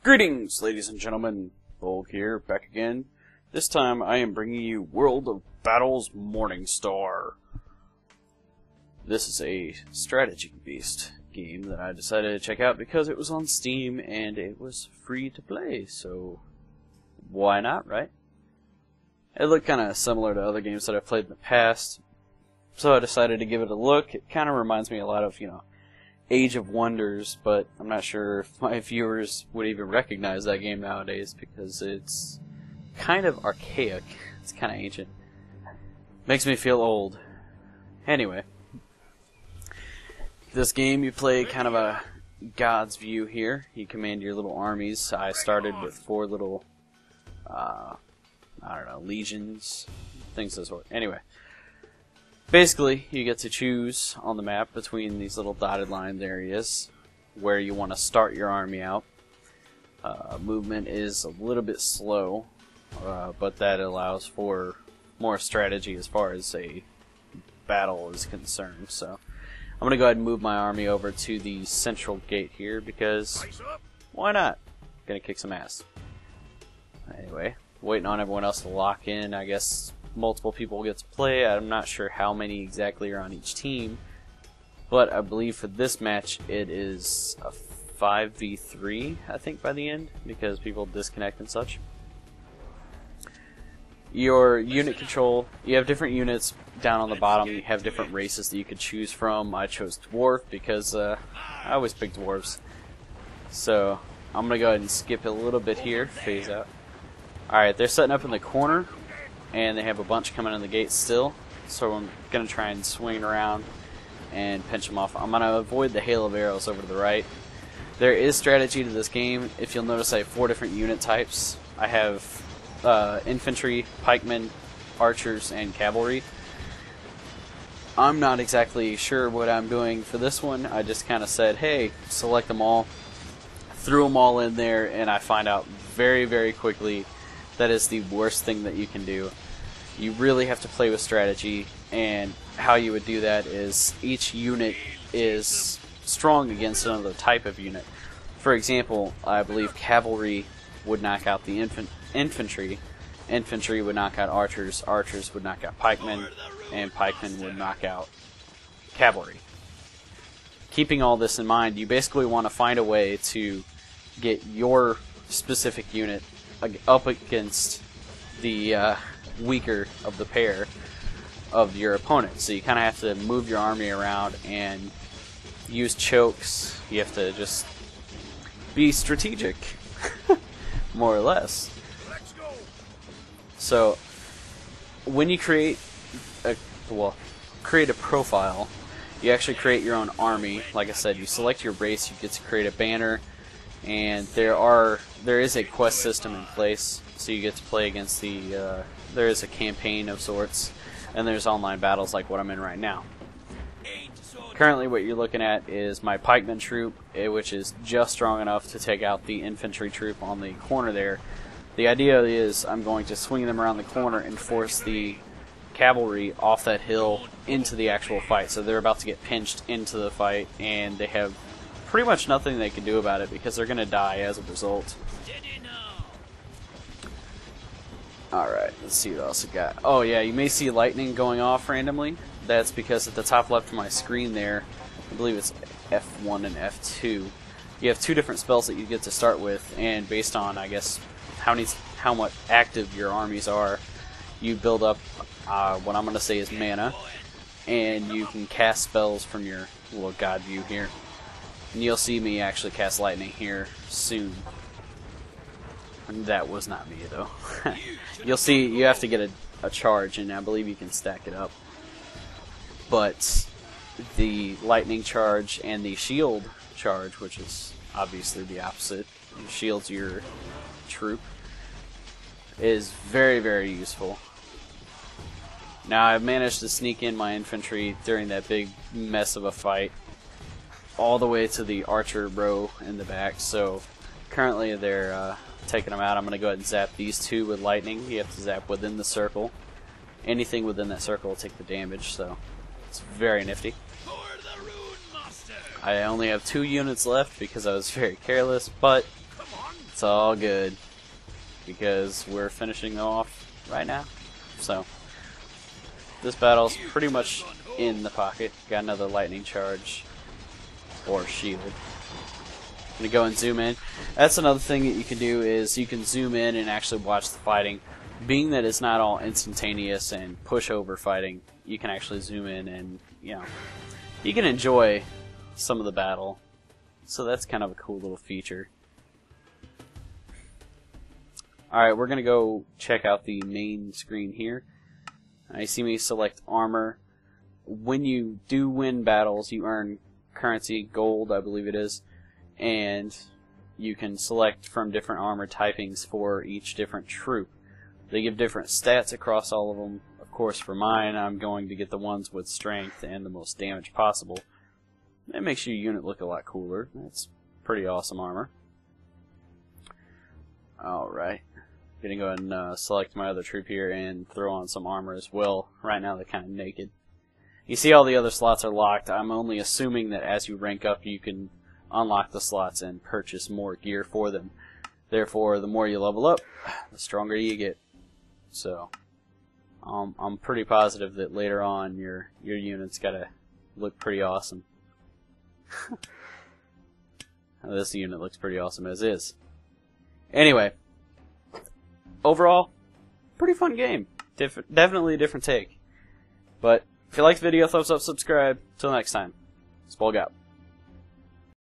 Greetings, ladies and gentlemen. Bolg here, back again. This time I am bringing you World of Battles Morningstar. This is a strategy-based game that I decided to check out because it was on Steam and it was free to play, so why not, right? It looked kind of similar to other games that I've played in the past, so I decided to give it a look. It kind of reminds me a lot of, Age of Wonders, but I'm not sure if my viewers would even recognize that game nowadays because it's kind of archaic. It's kind of ancient. Makes me feel old. Anyway, this game you play kind of a God's view here. You command your little armies. I started with 4 little, legions, things of the sort. Anyway. Basically, you get to choose on the map between these little dotted line areas where you want to start your army out. Movement is a little bit slow, but that allows for more strategy as far as a battle is concerned. So I'm going to go ahead and move my army over to the central gate here because why not? Gonna kick some ass. Anyway, waiting on everyone else to lock in, I guess. Multiple people get to play. I'm not sure how many exactly are on each team, but I believe for this match it is a 5v3, I think, by the end, because people disconnect and such. Your unit control, you have different units down on the bottom. You have different races that you could choose from. I chose Dwarf because I always pick Dwarves. So I'm going to go ahead and skip a little bit here, phase out. Alright, they're setting up in the corner. And they have a bunch coming in the gate still, so I'm going to try and swing around and pinch them off. I'm going to avoid the hail of arrows over to the right. There is strategy to this game. If you'll notice, I have 4 different unit types. I have infantry, pikemen, archers, and cavalry. I'm not exactly sure what I'm doing for this one. I just kind of said, hey, select them all, threw them all in there, and I find out very, very quickly that is the worst thing that you can do. You really have to play with strategy, and how you would do that is each unit is strong against another type of unit. For example, I believe cavalry would knock out the infantry, infantry would knock out archers, archers would knock out pikemen, and pikemen would knock out cavalry. Keeping all this in mind, you basically want to find a way to get your specific unit up against the weaker of the pair of your opponent. So you kind of have to move your army around and use chokes. You have to just be strategic, more or less. So when you create a profile, you actually create your own army. Like I said, you select your race, you get to create a banner. And there is a quest system in place, so you get to play against there is a campaign of sorts, and there's online battles like what I'm in right now. Currently what you're looking at is my pikeman troop, which is just strong enough to take out the infantry troop on the corner there. The idea is I'm going to swing them around the corner and force the cavalry off that hill into the actual fight. So they're about to get pinched into the fight, and they have pretty much nothing they can do about it because they're going to die as a result. Alright, let's see what else I got. Oh yeah, you may see lightning going off randomly. That's because at the top left of my screen there, I believe it's F1 and F2, you have 2 different spells that you get to start with, and based on, I guess, how much active your armies are, you build up what I'm going to say is mana, and you can cast spells from your little god view here. And you'll see me actually cast lightning here soon. And that was not me, though. You'll see you have to get a charge, and I believe you can stack it up. But the lightning charge and the shield charge, which is obviously the opposite, shields your troop, is very, very useful. Now, I've managed to sneak in my infantry during that big mess of a fight all the way to the archer row in the back, so currently they're taking them out. I'm going to go ahead and zap these 2 with lightning. You have to zap within the circle. Anything within that circle will take the damage, so it's very nifty. I only have 2 units left because I was very careless, but It's all good, because we're finishing off right now. So, this battle's pretty much in the pocket. Got another lightning charge, or shield. I'm gonna go and zoom in. That's another thing that you can do, is you can zoom in and actually watch the fighting. Being that it's not all instantaneous and pushover fighting, you can actually zoom in and, you know, you can enjoy some of the battle. So that's kind of a cool little feature. Alright, we're gonna go check out the main screen here. You see me select armor. When you do win battles, you earn currency, gold I believe it is, and you can select from different armor typings for each different troop. They give different stats across all of them. Of course, for mine, I'm going to get the ones with strength and the most damage possible. It makes your unit look a lot cooler. That's pretty awesome armor. Alright. Gonna go ahead and select my other troop here and throw on some armor as well. Right now they're kind of naked. You see all the other slots are locked. I'm only assuming that as you rank up you can unlock the slots and purchase more gear for them. Therefore, the more you level up, the stronger you get. So, I'm pretty positive that later on your unit's gotta look pretty awesome. This unit looks pretty awesome as is. Anyway, overall, pretty fun game. Definitely a different take. But if you liked the video, thumbs up, subscribe. Till next time, it's Bolg out.